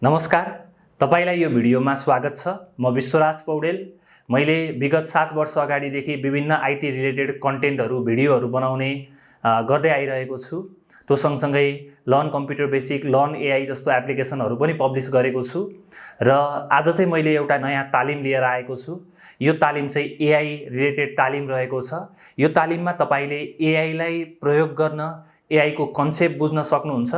नमस्कार, तपाईलाई यो भिडियोमा स्वागत छ। म विश्वराज पौडेल। मैले विगत 7 वर्ष अगाडिदेखि विभिन्न आईटी रिलेटेड कन्टेन्टहरू भिडियोहरू बनाउने गर्दै आइरहेको छु। त्यो सँगसँगै learn computer basic, learn AI जस्तो एप्लिकेसनहरू पनि पब्लिस गरेको छु र आज चाहिँ मैले एउटा नयाँ तालिम लिएर आएको छु। यो तालिम चाहिँ एआई रिलेटेड तालिम रहेको छ। यो तालिममा तपाईले एआईलाई प्रयोग गर्न, एआई को कन्सेप्ट बुझ्न सक्नुहुन्छ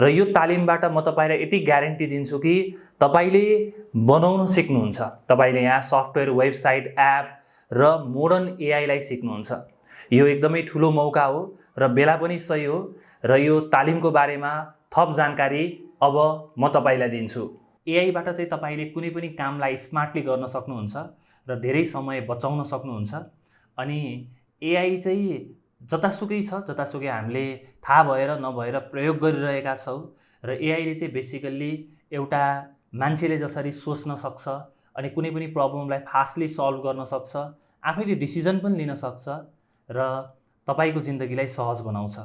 र यो तालिमबाट म तपाईलाई यति ग्यारेन्टी दिन्छु कि तपाईले बनाउन सिक्नुहुन्छ। तपाईले यहाँ सफ्टवेयर, वेबसाइट, एप र मोडर्न एआई लाई सिक्नुहुन्छ। यो एकदमै ठुलो मौका हो र बेला पनि सही हो र यो तालिमको बारेमा थप जानकारी अब म तपाईलाई दिन्छु। एआई बाट चाहिँ तपाईले कुनै पनि कामलाई स्मार्टली गर्न सक्नुहुन्छ र धेरै समय बचाउन सक्नुहुन्छ। अनि एआई चाहिँ जतासुकै छ, जतासुकै हामीले थाहा भएर नभएर प्रयोग गरिरहेका छौं र एआईले चाहिँ बेसिकली एउटा मान्छेले जसरी सोच्न सक्छ अनि कुनै पनि प्रब्लमलाई फास्टली सल्भ गर्न सक्छ, आफैले डिसिजन पनि लिन सक्छ र तपाईको जिन्दगीलाई सहज बनाउँछ।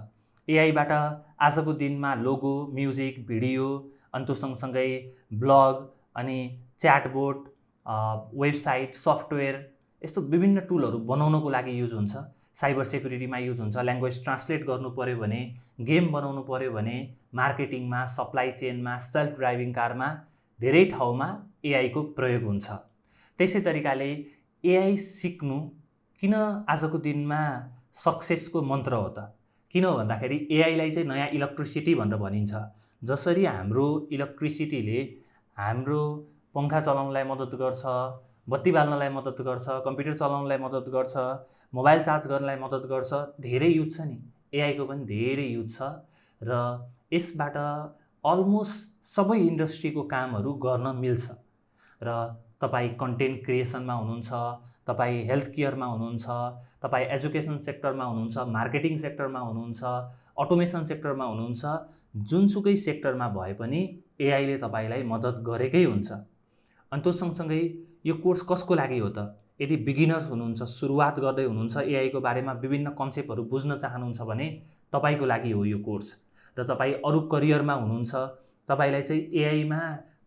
एआईबाट आजको दिनमा लोगो, म्युजिक, भिडियो अनि त्यो सँगसँगै ब्लग अनि च्याटबोट, वेबसाइट, सफ्टवेयर यस्तो विभिन्न टुलहरू बनाउनको लागि युज हुन्छ। साइबर सेक्युरिटीमा युज हुन्छ। ल्याङ्ग्वेज ट्रान्सलेट गर्नु पर्यो भने, गेम बनाउनु पर्यो भने, मार्केटिङमा, सप्लाई चेनमा, सेल्फ ड्राइभिङ कारमा धेरै ठाउँमा एआई को प्रयोग हुन्छ। त्यसै तरिकाले एआई सिक्नु किन आजको दिनमा सक्सेसको मन्त्र हो त? किन भन्दाखेरि एआईलाई चाहिँ नयाँ इलेक्ट्रिसिटी भनेर भनिन्छ। जसरी हाम्रो इलेक्ट्रिसिटीले हाम्रो पंखा चलाउनलाई मद्दत गर्छ, बत्ती बाल्नलाई मद्दत गर्छ, कम्प्युटर चलाउनलाई मद्दत गर्छ, मोबाइल चार्ज गर्नलाई मद्दत गर्छ, धेरै युज छ नि। एआई को पनि धेरै युज छ र यसबाट अलमोस्ट सबै इन्डस्ट्रीको कामहरू गर्न मिल्छ। र तपाई कन्टेन्ट क्रिएसनमा हुनुहुन्छ, तपाई हेल्थ केयरमा हुनुहुन्छ, तपाई एजुकेसन सेक्टरमा हुनुहुन्छ, मार्केटिङ सेक्टरमा हुनुहुन्छ, अटोमेसन सेक्टरमा हुनुहुन्छ, जुनसुकै सेक्टरमा भए पनि एआईले तपाईलाई मद्दत गरेकै हुन्छ। अनि त्यो सँगसँगै यो कोर्स कसको लागि हो त? यदि बिगिनर्स हुनुहुन्छ, सुरुवात गर्दै हुनुहुन्छ, एआई को बारेमा विभिन्न कन्सेप्टहरू बुझ्न चाहनुहुन्छ भने तपाईको लागि हो यो कोर्स। र तपाई अरु करियरमा हुनुहुन्छ, तपाईलाई चाहिँ एआई मा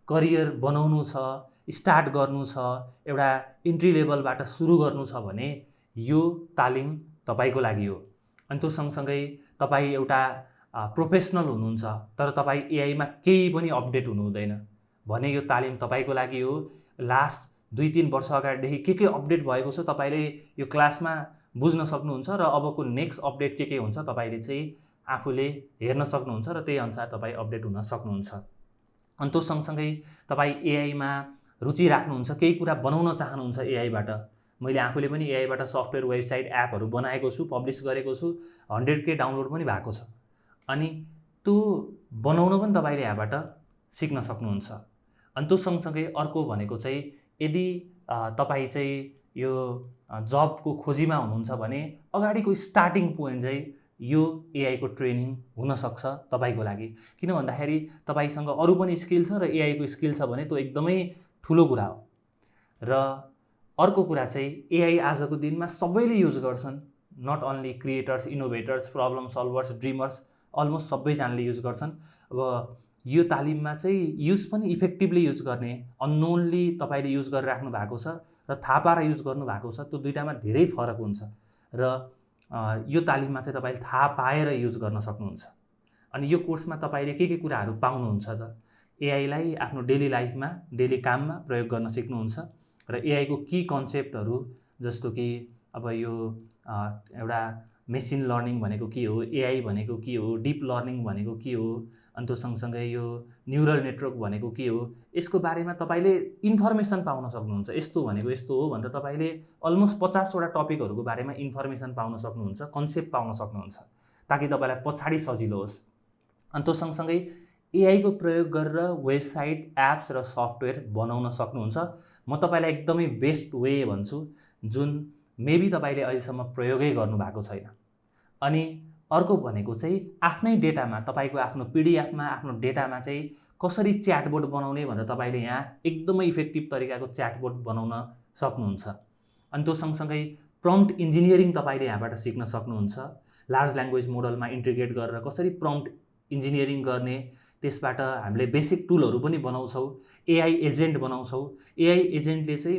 करियर बनाउनु छ, स्टार्ट गर्नु छ, एउटा इन्ट्री लेभलबाट सुरु गर्नु छ भने यो तालिम तपाईको लागि हो। अनि त्यो सँगसँगै तपाई एउटा प्रोफेसनल हुनुहुन्छ तर तपाई एआई मा केही पनि अपडेट हुनु हुँदैन भने यो तालिम तपाईको लागि हो। लास्ट 2-3 वर्ष अगाडिदेखि के अपडेट भएको छ तपाईले यो क्लासमा बुझ्न सक्नुहुन्छ र अबको नेक्स्ट अपडेट के हुन्छ तपाईले चाहिँ आफूले हेर्न सक्नुहुन्छ र त्यही अनुसार तपाई अपडेट हुन सक्नुहुन्छ। अनि त्यो सँगसँगै तपाई एआई मा रुचि राख्नुहुन्छ, केही कुरा बनाउन चाहनुहुन्छ एआई बाट। मैले आफूले पनि एआई बाट सफ्टवेयर, वेबसाइट, एपहरू बनाएको छु, पब्लिस गरेको छु, 100K डाउनलोड पनि भएको छ। अनि त्यो बनाउन पनि तपाईले यहाँबाट सिक्न सक्नुहुन्छ। अनि त्यो सँगसँगै अर्को भनेको चाहिँ यदि तपाई चाहिँ यो जबको खोजीमा हुनुहुन्छ भने अगाडिको स्टार्टिङ पोइन्ट चाहिँ यो एआई को ट्रेनिङ हुन सक्छ तपाईको लागि। किन भन्दाखेरि तपाईसँग अरु पनि स्किल छ र एआई को स्किल छ भने त्यो एकदमै ठुलो कुरा हो। र अर्को कुरा चाहिँ एआई आजको दिनमा सबैले युज गर्छन्। Not only creators, innovators, problem solvers, dreamers, almost सबैजनाले युज गर्छन्। अब यो तालिममा चाहिँ युज पनि इफेक्टिभली युज गर्ने, अननोनली तपाईले युज गरिराख्नु भएको छ र थाहा पाएर युज गर्नु भएको छ, त्यो दुईटामा धेरै फरक हुन्छ। र यो तालिममा चाहिँ तपाईले थाहा पाएर युज गर्न सक्नुहुन्छ। अनि यो कोर्समा तपाईले के कुराहरू पाउनुहुन्छ त? एआई लाई आफ्नो डेली लाइफमा, डेली काममा प्रयोग गर्न सिक्नुहुन्छ र एआई को की कन्सेप्टहरू जस्तो कि अब यो एउटा मेसिन लर्निङ भनेको के हो, एआई भनेको के हो, डिप लर्निङ भनेको के हो, अनि त्यो सँगसँगै यो न्युरल नेटवर्क भनेको के हो, यसको बारेमा तपाईले इन्फर्मेसन पाउन सक्नुहुन्छ। यस्तो भनेको यस्तो हो भनेर तपाईले अलमोस्ट 50 वटा टपिकहरूको बारेमा इन्फर्मेसन पाउन सक्नुहुन्छ, कन्सेप्ट पाउन सक्नुहुन्छ, ताकि तपाईलाई पछाडी सजिलो होस्। अनि त्यो सँगसँगै एआई को प्रयोग गरेर वेबसाइट, एप्स र सफ्टवेयर बनाउन सक्नुहुन्छ। म तपाईलाई एकदमै बेस्ट वे भन्छु जुन मेबी तपाईले अहिलेसम्म प्रयोगै गर्नु भएको छैन। अनि अर्को भनेको चाहिँ आफ्नै डेटामा, तपाईको आफ्नो पीडीएफमा, आफ्नो डेटामा चाहिँ कसरी च्याटबोट बनाउने भनेर तपाईले यहाँ एकदमै इफेक्टिभ तरिकाको च्याटबोट बनाउन सक्नुहुन्छ। अनि त्यो सँगसँगै प्रम्प्ट इन्जिनियरिङ तपाईले यहाँबाट सिक्न सक्नुहुन्छ। लार्ज ल्याङ्ग्वेज मोडलमा इन्टिग्रेट गरेर कसरी प्रम्प्ट इन्जिनियरिङ गर्ने, त्यसबाट हामीले बेसिक टुलहरू पनि बनाउँछौँ, एआई एजेन्ट बनाउँछौँ। एआई एजेन्टले चाहिँ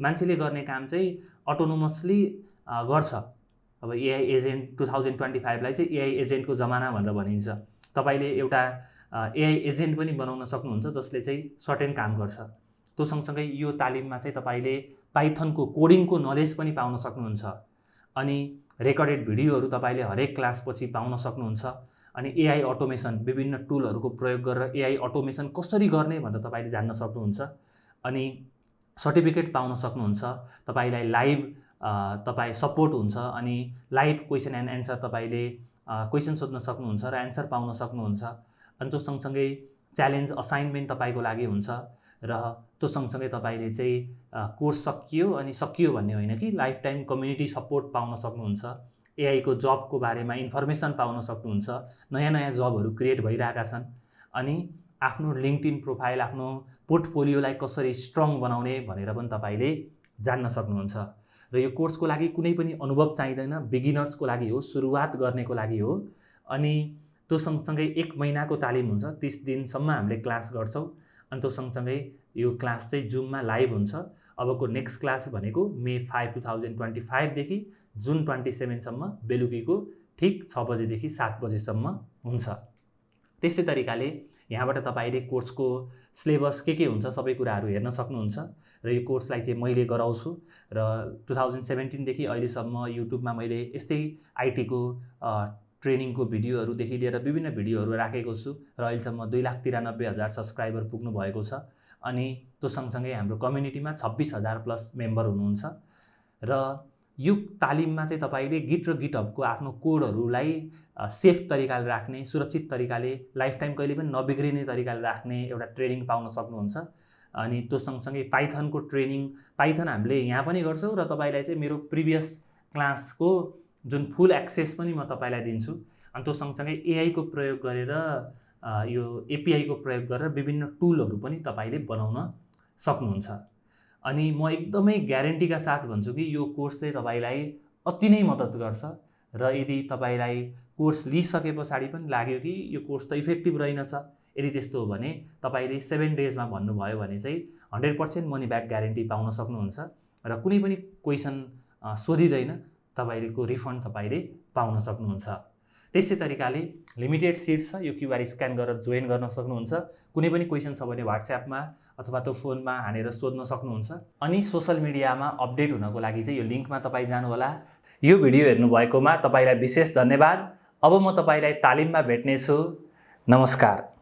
मान्छेले गर्ने काम चाहिँ अटोनोमसली गर्छ। अब एआई एजेन्ट 2025लाई चाहिँ एआई एजेन्टको जमाना भनेर भनिन्छ। तपाईँले एउटा एआई एजेन्ट पनि बनाउन सक्नुहुन्छ जसले चाहिँ सर्टेन काम गर्छ। त्यो सँगसँगै यो तालिममा चाहिँ तपाईँले पाइथनको कोडिङको नलेज पनि पाउन सक्नुहुन्छ। अनि रेकर्डेड भिडियोहरू तपाईँले हरेक क्लासपछि पाउन सक्नुहुन्छ। अनि एआई अटोमेसन विभिन्न टुलहरूको प्रयोग गरेर एआई अटोमेसन कसरी गर्ने भनेर तपाईँले जान्न सक्नुहुन्छ। अनि सर्टिफिकेट पाउन सक्नुहुन्छ। तपाईँलाई लाइभ तपाईँ सपोर्ट हुन्छ। अनि लाइभ क्वेसन एन्ड एन्सर तपाईँले क्वेसन सोध्न सक्नुहुन्छ र एन्सर पाउन सक्नुहुन्छ। अनि त्यो सँगसँगै च्यालेन्ज असाइनमेन्ट तपाईँको लागि हुन्छ र त्यो सँगसँगै तपाईँले चाहिँ कोर्स सकियो भन्ने होइन कि लाइफ टाइम कम्युनिटी सपोर्ट पाउन सक्नुहुन्छ। एआईको जबको बारेमा इन्फर्मेसन पाउन सक्नुहुन्छ। नयाँ नयाँ जबहरू क्रिएट भइरहेका छन्। अनि आफ्नो लिङ्क्डइन प्रोफाइल, आफ्नो पोर्टफोलियोलाई कसरी स्ट्रङ बनाउने भनेर पनि तपाईँले जान्न सक्नुहुन्छ। र यो कोर्सको लागि कुनै पनि अनुभव चाहिँदैन, बिगिनर्सको लागि हो, सुरुवात गर्नेको लागि हो। अनि त्यो सँगसँगै 1 महिनाको तालिम हुन्छ, 30 दिनसम्म हामीले क्लास गर्छौँ। अनि त्यो सँगसँगै यो क्लास चाहिँ जुममा लाइभ हुन्छ। अबको नेक्स्ट क्लास भनेको मे 5, 2025देखि जुन 27सम्म बेलुकीको ठिक 6 बजेदेखि 7 बजेसम्म हुन्छ। त्यस्तै तरिकाले यहाँबाट तपाईँले कोर्सको सिलेबस के हुन्छ सबै कुराहरू हेर्न सक्नुहुन्छ। र यो कोर्सलाई चाहिँ मैले गराउँछु र 2017देखि अहिलेसम्म युट्युबमा मैले यस्तै आइटीको ट्रेनिङको भिडियोहरूदेखि लिएर विभिन्न भिडियोहरू राखेको छु र अहिलेसम्म 2,93,000 सब्सक्राइबर पुग्नु भएको छ। अनि त्यो सँगसँगै हाम्रो कम्युनिटीमा 26,000 प्लस मेम्बर हुनुहुन्छ। र यो तालिममा चाहिँ तपाईँले गिट र गिटहबको आफ्नो कोडहरूलाई सेफ तरिकाले राख्ने, सुरक्षित तरिकाले, लाइफ टाइम कहिले पनि नबिग्रिने तरिकाले राख्ने एउटा ट्रेनिङ पाउन सक्नुहुन्छ। अनि त्यो सँगसँगै पाइथनको ट्रेनिङ, पाइथन हामीले यहाँ पनि गर्छौँ र तपाईँलाई चाहिँ मेरो प्रिभियस क्लासको जुन फुल एक्सेस पनि म तपाईँलाई दिन्छु। अनि त्यो सँगसँगै एआईको प्रयोग गरेर यो एपिआईको प्रयोग गरेर विभिन्न टुलहरू पनि तपाईँले बनाउन सक्नुहुन्छ। अनि म एकदमै ग्यारेन्टीका साथ भन्छु कि यो कोर्स चाहिँ तपाईँलाई अति नै मद्दत गर्छ। र यदि तपाईँलाई कोर्स लिइसके पछाडि पनि लाग्यो कि यो कोर्स त इफेक्टिभ रहेनछ, यदि त्यस्तो हो भने तपाईँले 7 डेजमा भन्नुभयो भने चाहिँ 100% मनी ब्याक ग्यारेन्टी पाउन सक्नुहुन्छ। र कुनै पनि क्वेसन सोधिँदैन, तपाईँको रिफन्ड तपाईँले पाउन सक्नुहुन्छ। त्यस्तै तरिकाले लिमिटेड सिट छ, यो क्युआर स्क्यान गरेर जोइन गर्न सक्नुहुन्छ। कुनै पनि क्वेसन छ भने व्हाट्सएपमा अथवा त्यो फोनमा हानेर सोध्न सक्नुहुन्छ। अनि सोसल मिडियामा अपडेट हुनको लागि चाहिँ यो लिङ्कमा तपाईँ जानुहोला। यो भिडियो हेर्नुभएकोमा तपाईँलाई विशेष धन्यवाद। अब म तपाईँलाई तालिममा भेट्नेछु। नमस्कार।